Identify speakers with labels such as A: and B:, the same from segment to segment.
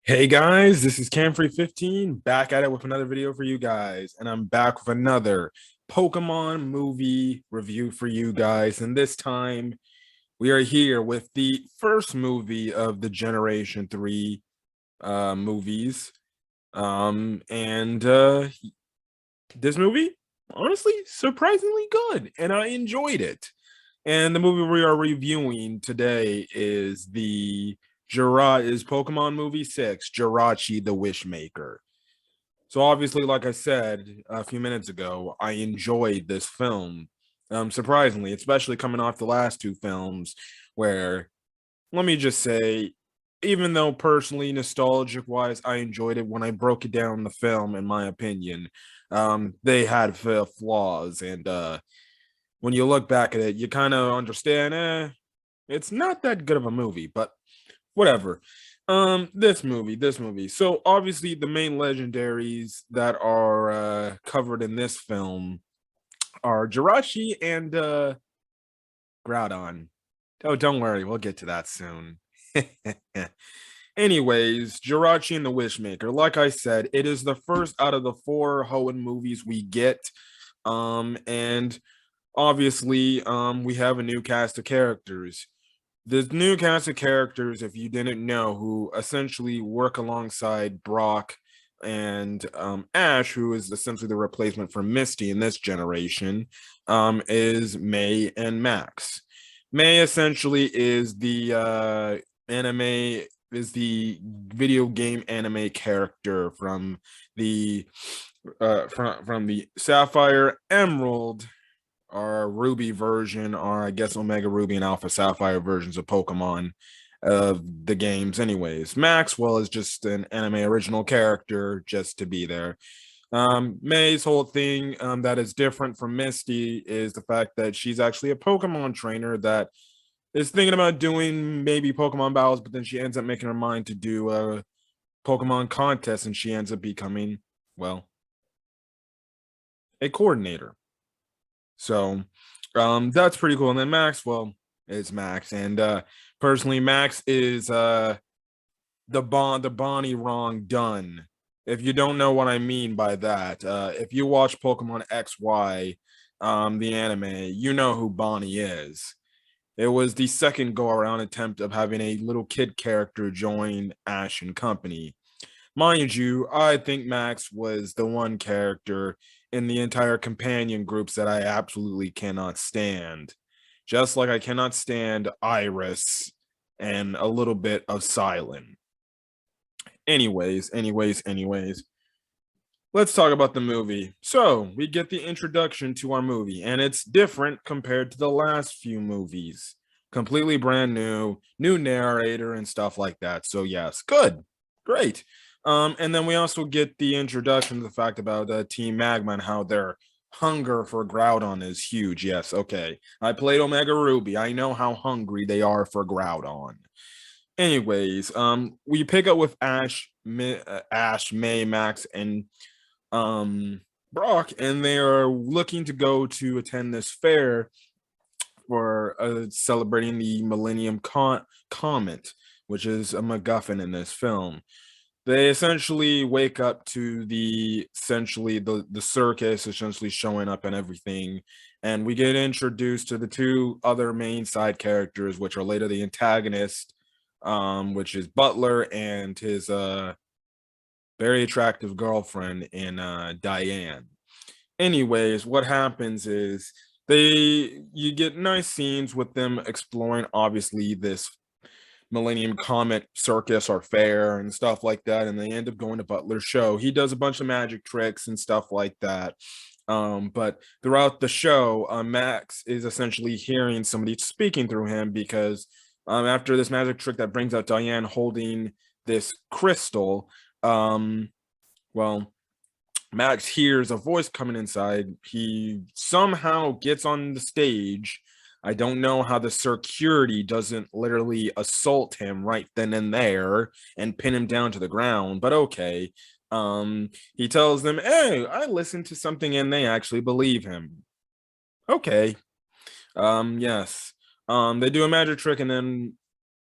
A: Hey guys, this is Camfrey15 back at it with another video for you guys, and I'm back with another Pokemon movie review for you guys. And this time we are here with the first movie of the Generation 3 movies. And this movie, honestly, surprisingly good, and I enjoyed it. And the movie we are reviewing today is Pokemon movie 6, Jirachi the Wishmaker. So obviously, like I said a few minutes ago, I enjoyed this film. Surprisingly, especially coming off the last two films, where let me just say, even though personally nostalgic wise, I enjoyed it when I broke it down in the film, in my opinion. They had flaws, and when you look back at it, you kind of understand, it's not that good of a movie, but whatever. This movie. So obviously the main legendaries that are covered in this film are Jirachi and Groudon. Oh, don't worry, we'll get to that soon. Anyways, Jirachi and the Wishmaker. Like I said, it is the first out of the four Hoenn movies we get. And obviously, we have a new cast of characters. This new cast of characters, if you didn't know, who essentially work alongside Brock and Ash, who is essentially the replacement for Misty in this generation, is May and Max. May essentially is the video game anime character from the from the Sapphire Emerald, or Ruby version, or I guess Omega Ruby and Alpha Sapphire versions of Pokemon of the games. Anyways, Maxwell is just an anime original character just to be there. May's whole thing that is different from Misty is the fact that she's actually a Pokemon trainer that is thinking about doing maybe Pokemon battles, but then she ends up making her mind to do a Pokemon contest, and she ends up becoming, well, a coordinator. So that's pretty cool. And then Max, well, it's Max. And personally, Max is the Bonnie wrong done. If you don't know what I mean by that, if you watch Pokemon XY, the anime, you know who Bonnie is. It was the second go around attempt of having a little kid character join Ash and company. Mind you, I think Max was the one character in the entire companion groups that I absolutely cannot stand. Just like I cannot stand Iris and a little bit of Silent. Anyways, let's talk about the movie. So, we get the introduction to our movie, and it's different compared to the last few movies. Completely brand new narrator and stuff like that. So, yes, good, great. And then we also get the introduction to the fact about Team Magma and how their hunger for Groudon is huge. Yes, okay. I played Omega Ruby. I know how hungry they are for Groudon. Anyways, we pick up with Ash, May, Max, and Brock, and they are looking to go to attend this fair for celebrating the Millennium Comet, which is a MacGuffin in this film. They essentially wake up to the circus essentially showing up and everything, and we get introduced to the two other main side characters, which are later the antagonist, which is Butler, and his very attractive girlfriend in Diane. Anyways, what happens is you get nice scenes with them exploring obviously this Millennium Comet circus or fair and stuff like that, and they end up going to Butler's show. He does a bunch of magic tricks and stuff like that. But throughout the show, Max is essentially hearing somebody speaking through him because after this magic trick that brings out Diane holding this crystal, well, Max hears a voice coming inside. He somehow gets on the stage. I don't know how the security doesn't literally assault him right then and there and pin him down to the ground, but okay. He tells them, hey, I listened to something and they actually believe him. Okay. Yes. They do a magic trick, and then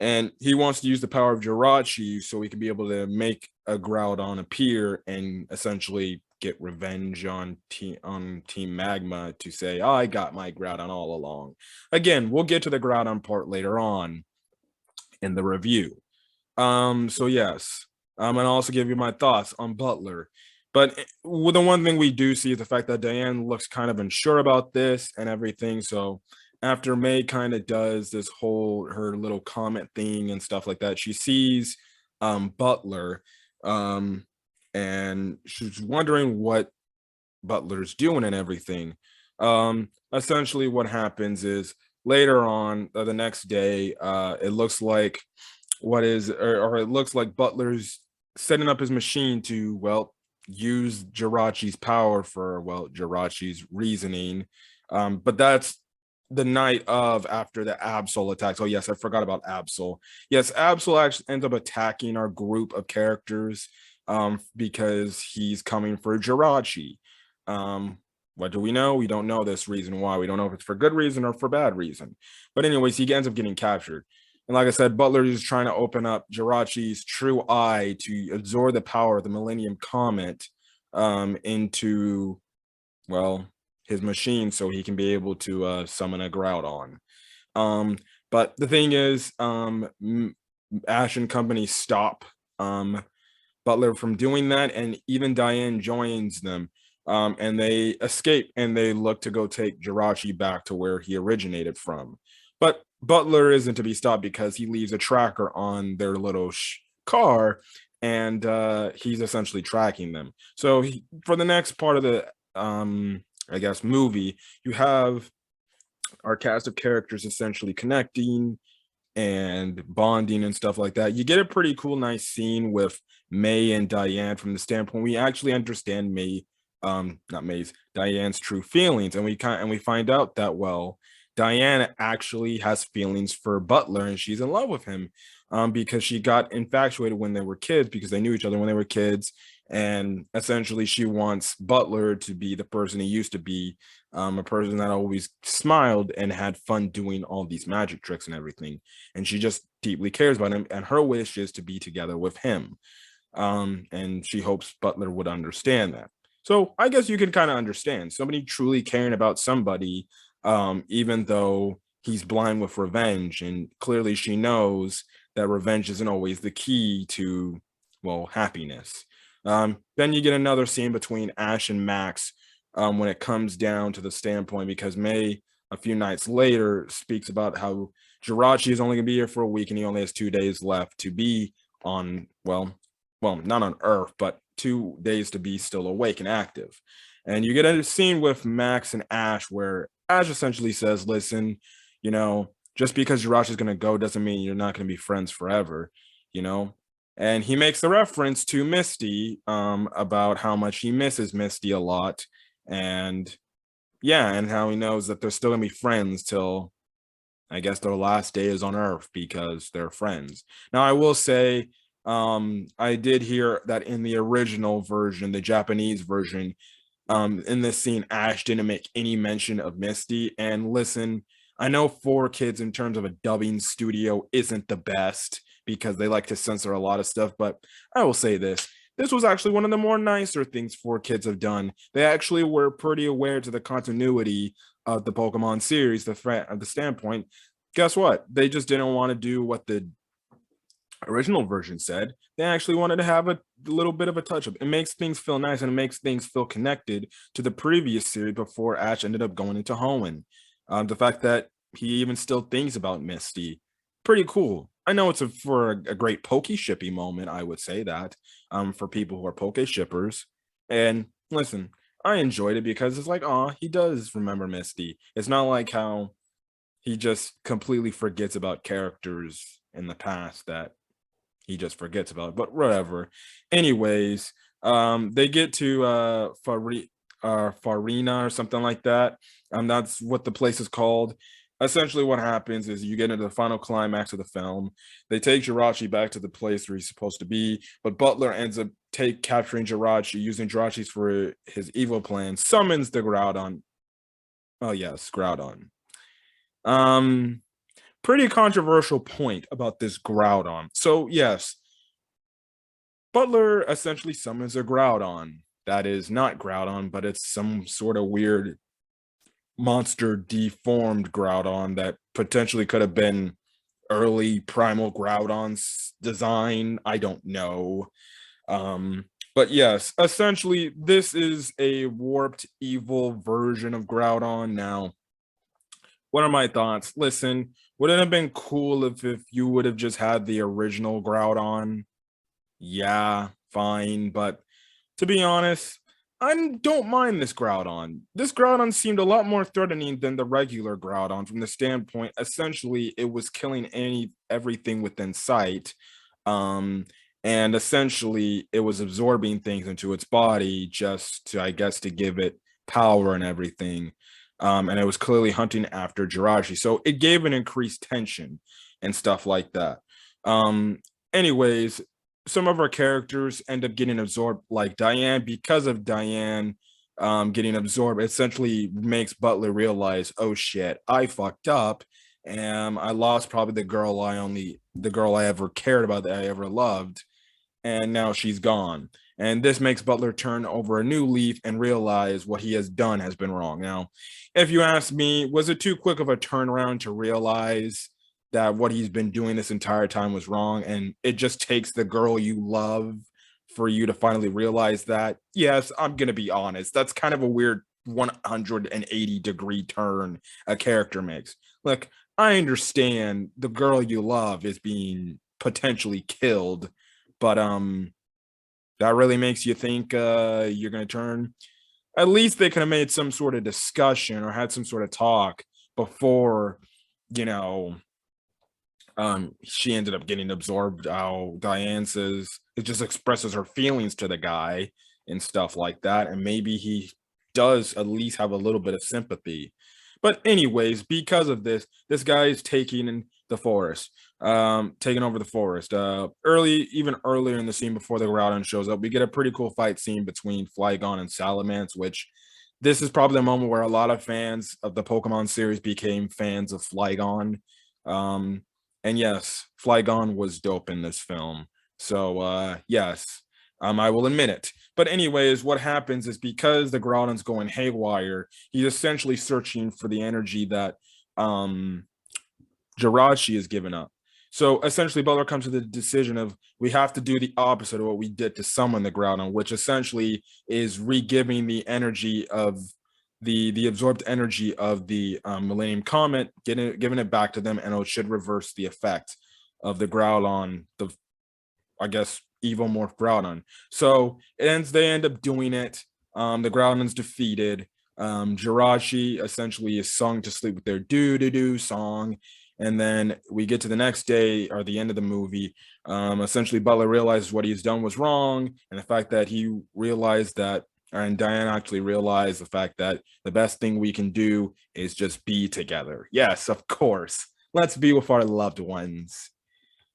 A: and he wants to use the power of Jirachi so he can be able to make a Groudon appear and essentially get revenge on Team Magma to say, oh, I got my Groudon all along. Again, we'll get to the Groudon part later on in the review. So yes, and I'll also give you my thoughts on Butler. But the one thing we do see is the fact that Diane looks kind of unsure about this and everything. So after May kind of does this whole her little comment thing and stuff like that, she sees Butler, and she's wondering what Butler's doing and everything. Essentially, what happens is later on the next day, it looks like or it looks like Butler's setting up his machine to, well, use Jirachi's power for, well, Jirachi's reasoning. But that's the night of after the Absol attacks. Oh, yes, I forgot about Absol. Yes, Absol actually ends up attacking our group of characters because he's coming for Jirachi. What do we know? We don't know this reason why. We don't know if it's for good reason or for bad reason. But anyways, he ends up getting captured. And like I said, Butler is trying to open up Jirachi's true eye to absorb the power of the Millennium Comet into, well, his machine so he can be able to summon a Groudon. But the thing is, Ash and company stop Butler from doing that, and even Diane joins them. And they escape and they look to go take Jirachi back to where he originated from. But Butler isn't to be stopped because he leaves a tracker on their little car, and he's essentially tracking them. So for the next part of the, I guess, movie, you have our cast of characters essentially connecting and bonding and stuff like that. You get a pretty cool, nice scene with May and Diane from the standpoint we actually understand Diane's true feelings, and we find out that, well, Diane actually has feelings for Butler and she's in love with him because she got infatuated when they were kids because they knew each other when they were kids, and essentially she wants Butler to be the person he used to be, a person that always smiled and had fun doing all these magic tricks and everything, and she just deeply cares about him, and her wish is to be together with him, and she hopes Butler would understand that. So I guess you can kind of understand somebody truly caring about somebody, even though he's blind with revenge, and clearly she knows that revenge isn't always the key to, well, happiness. Then you get another scene between Ash and Max when it comes down to the standpoint, because May, a few nights later, speaks about how Jirachi is only going to be here for a week and he only has 2 days left to be on, well, not on Earth, but 2 days to be still awake and active. And you get a scene with Max and Ash where Ash essentially says, listen, just because Jirachi is going to go doesn't mean you're not going to be friends forever, And he makes the reference to Misty about how much he misses Misty a lot. And yeah, and how he knows that they're still going to be friends till, I guess, their last day is on Earth because they're friends. Now, I will say, I did hear that in the original version, the Japanese version, in this scene, Ash didn't make any mention of Misty. And listen, I know 4Kids in terms of a dubbing studio isn't the best because they like to censor a lot of stuff, but I will say this. This was actually one of the more nicer things 4Kids have done. They actually were pretty aware to the continuity of the Pokemon series, the threat of the standpoint. Guess what? They just didn't want to do what the original version said. They actually wanted to have a little bit of a touch up. It makes things feel nice and it makes things feel connected to the previous series before Ash ended up going into Hoenn. The fact that he even still thinks about Misty, pretty cool. I know it's for a great Poke shippy moment, I would say that, for people who are Poke shippers. And listen, I enjoyed it because it's like, oh, he does remember Misty. It's not like how he just completely forgets about characters in the past that he just forgets about it, but whatever. Anyways, they get to Farina or something like that. That's what the place is called. Essentially, what happens is you get into the final climax of the film. They take Jirachi back to the place where he's supposed to be, but Butler ends up capturing Jirachi, using Jirachi for his evil plan, summons the Groudon. Oh yes, Groudon. pretty controversial point about this Groudon. So yes, Butler essentially summons a Groudon that is not Groudon, but it's some sort of weird monster deformed Groudon that potentially could have been early primal Groudon's design. I don't know. Um, but yes, essentially, this is a warped evil version of Groudon. Now, what are my thoughts? Listen, would it have been cool if you would have just had the original Groudon? Yeah, fine. But to be honest, I don't mind this Groudon. This Groudon seemed a lot more threatening than the regular Groudon from the standpoint, essentially, it was killing everything within sight. Um, and essentially, it was absorbing things into its body just to, I guess, to give it power and everything. And it was clearly hunting after Jirachi. So it gave an increased tension and stuff like that. Anyways, some of our characters end up getting absorbed, like Diane, because of Diane getting absorbed, essentially makes Butler realize, oh shit, I fucked up, and I lost probably the girl I ever cared about, that I ever loved, and now she's gone. And this makes Butler turn over a new leaf and realize what he has done has been wrong. Now, if you ask me, was it too quick of a turnaround to realize that what he's been doing this entire time was wrong? And it just takes the girl you love for you to finally realize that? Yes, I'm going to be honest. That's kind of a weird 180-degree turn a character makes. Look, I understand the girl you love is being potentially killed, but that really makes you think you're going to turn. At least they could have made some sort of discussion or had some sort of talk before, you know, she ended up getting absorbed. How Diane says it just expresses her feelings to the guy and stuff like that, and maybe he does at least have a little bit of sympathy. But anyways, because of this, this guy is taking the forest, taking over the forest. Even earlier in the scene before the Groudon shows up, we get a pretty cool fight scene between Flygon and Salamance, which this is probably the moment where a lot of fans of the Pokemon series became fans of Flygon. Um, and yes, Flygon was dope in this film. So yes, I will admit it. But anyways, what happens is because the Groudon's going haywire, he's essentially searching for the energy that Jirachi is given up. So essentially, Butler comes to the decision of we have to do the opposite of what we did to summon the Groudon, which essentially is re-giving the energy of the absorbed energy of the Millennium Comet, giving it back to them, and it should reverse the effect of the Groudon, the, I guess, evil morph Groudon. So they end up doing it. The Groudon's defeated. Jirachi essentially is sung to sleep with their do song. And then we get to the next day or the end of the movie. Essentially, Butler realizes what he's done was wrong, and the fact that he realized that, and Diane actually realized the fact that the best thing we can do is just be together. Yes, of course. Let's be with our loved ones.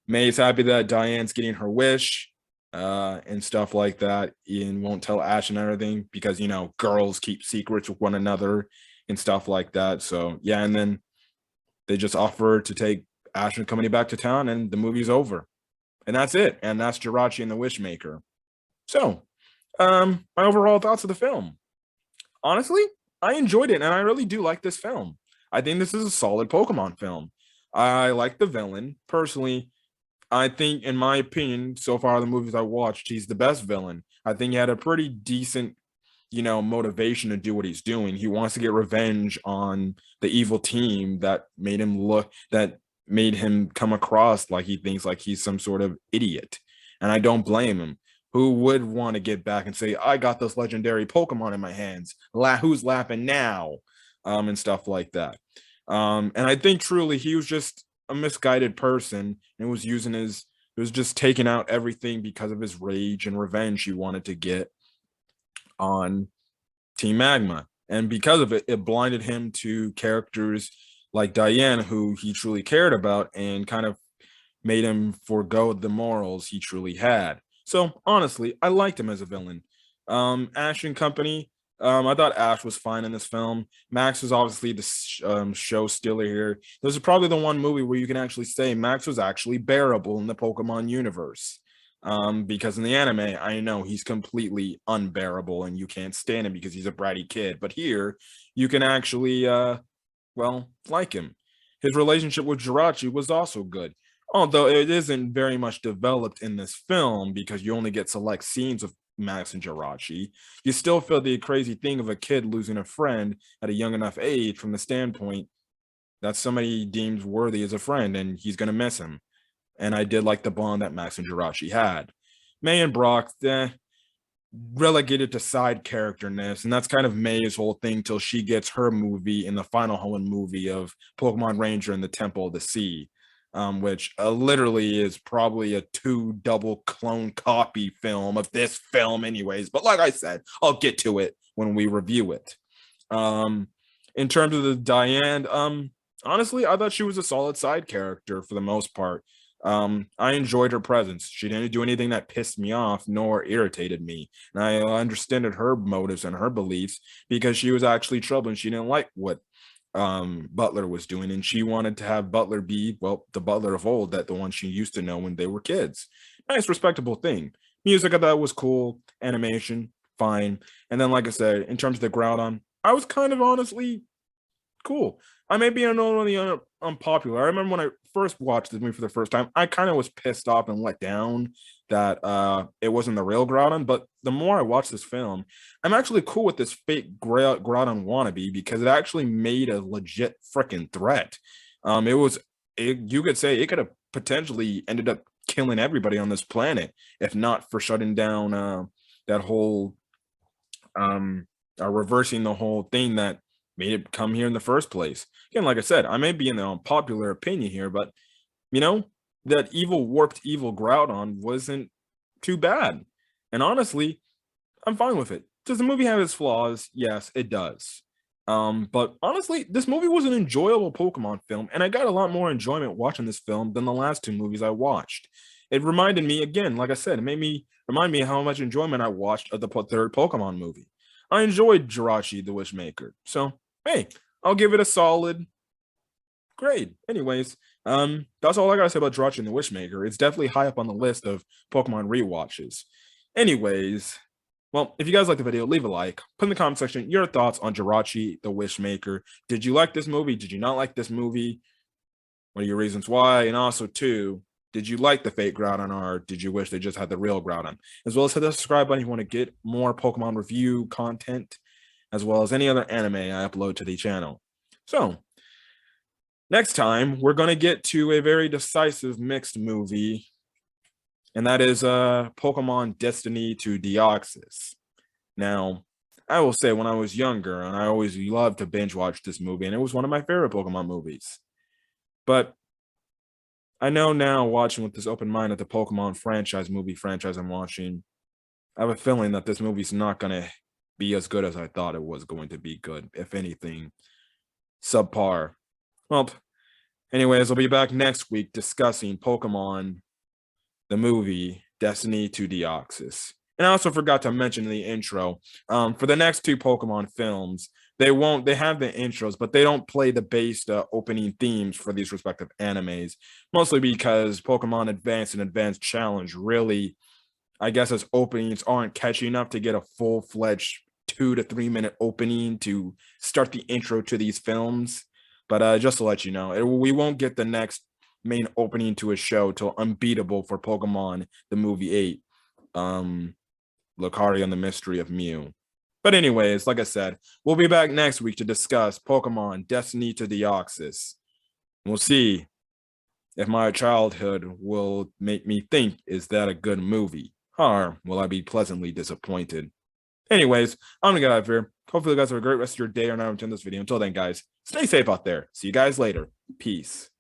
A: May's happy that Diane's getting her wish and stuff like that, and won't tell Ash and everything because, you know, girls keep secrets with one another and stuff like that. So, yeah, and then they just offer to take Ash and company back to town, and the movie's over. And that's it. And that's Jirachi and the Wishmaker. So, my overall thoughts of the film. Honestly, I enjoyed it, and I really do like this film. I think this is a solid Pokemon film. I like the villain. Personally, I think, in my opinion, so far the movies I watched, he's the best villain. I think he had a pretty decent, motivation to do what he's doing. He wants to get revenge on the evil team that made him come across like he thinks like he's some sort of idiot. And I don't blame him. Who would want to get back and say, I got this legendary Pokemon in my hands? Who's laughing now? And stuff like that. And I think truly he was just a misguided person and was just taking out everything because of his rage and revenge he wanted to get on Team Magma. And because of it, it blinded him to characters like Diane, who he truly cared about, and kind of made him forego the morals he truly had. So honestly, I liked him as a villain. Ash and company, I thought Ash was fine in this film. Max was obviously the show stealer here. This is probably the one movie where you can actually say Max was actually bearable in the Pokemon universe. Because in the anime, I know he's completely unbearable and you can't stand him because he's a bratty kid. But here, you can actually, like him. His relationship with Jirachi was also good, although it isn't very much developed in this film because you only get select scenes of Max and Jirachi. You still feel the crazy thing of a kid losing a friend at a young enough age from the standpoint that somebody deems worthy as a friend and he's going to miss him. And I did like the bond that Max and Jirachi had. May and Brock, relegated to side characterness, and that's kind of May's whole thing till she gets her movie in the final Hoenn movie of Pokemon Ranger and the Temple of the Sea, which literally is probably a 2 double clone copy film of this film anyways, but like I said, I'll get to it when we review it. In terms of the Diane, honestly, I thought she was a solid side character for the most part. I enjoyed her presence. She didn't do anything that pissed me off nor irritated me. And I understood her motives and her beliefs because she was actually trouble and she didn't like what Butler was doing. And she wanted to have Butler be, well, the Butler of old, that the one she used to know when they were kids. Nice, respectable thing. Music I thought was cool. Animation, fine. And then, like I said, in terms of the Groudon, I was kind of honestly cool. I may be only unpopular. I remember when I first watched this movie for the first time, I kind of was pissed off and let down that it wasn't the real Groudon. But the more I watch this film, I'm actually cool with this fake Groudon wannabe because it actually made a legit freaking threat. You could say it could have potentially ended up killing everybody on this planet if not for shutting down that whole reversing the whole thing that made it come here in the first place. Again, like I said, I may be in the unpopular opinion here, but that warped evil Groudon wasn't too bad. And honestly, I'm fine with it. Does the movie have its flaws? Yes, it does. But honestly, this movie was an enjoyable Pokemon film, and I got a lot more enjoyment watching this film than the last 2 movies I watched. It reminded me, again, like I said, it made me remind me how much enjoyment I watched of the 3rd Pokemon movie. I enjoyed Jirachi the Wishmaker. So, hey, I'll give it a solid grade. Anyways, that's all I gotta say about Jirachi and the Wishmaker. It's definitely high up on the list of Pokemon rewatches. Anyways, well, if you guys like the video, leave a like. Put in the comment section your thoughts on Jirachi the Wishmaker. Did you like this movie? Did you not like this movie? What are your reasons why? And also, too, did you like the fake Groudon or did you wish they just had the real Groudon? As well as hit the subscribe button if you want to get more Pokemon review content, as well as any other anime I upload to the channel. So, next time, we're going to get to a very decisive mixed movie, and that is Pokemon Destiny to Deoxys. Now, I will say when I was younger, and I always loved to binge watch this movie, and it was one of my favorite Pokemon movies. But I know now, watching with this open mind at the Pokemon movie franchise I'm watching, I have a feeling that this movie's not going to be as good as I thought it was going to be good. If anything, subpar. Well, anyways, I'll be back next week discussing Pokemon, the movie, Destiny to Deoxys. And I also forgot to mention in the intro, for the next 2 Pokemon films, they have the intros, but they don't play the base opening themes for these respective animes, mostly because Pokemon Advance and Advanced Challenge really, I guess, as openings aren't catchy enough to get a full-fledged 2 to 3 minute opening to start the intro to these films. But just to let you know, we won't get the next main opening to a show till Unbeatable for Pokemon, the movie 8. Lucario and the Mystery of Mew. But anyways, like I said, we'll be back next week to discuss Pokemon Destiny to Deoxys. We'll see if my childhood will make me think, is that a good movie? Or will I be pleasantly disappointed? Anyways, I'm gonna get out of here. Hopefully you guys have a great rest of your day or night until this video. Until then, guys, stay safe out there. See you guys later. Peace.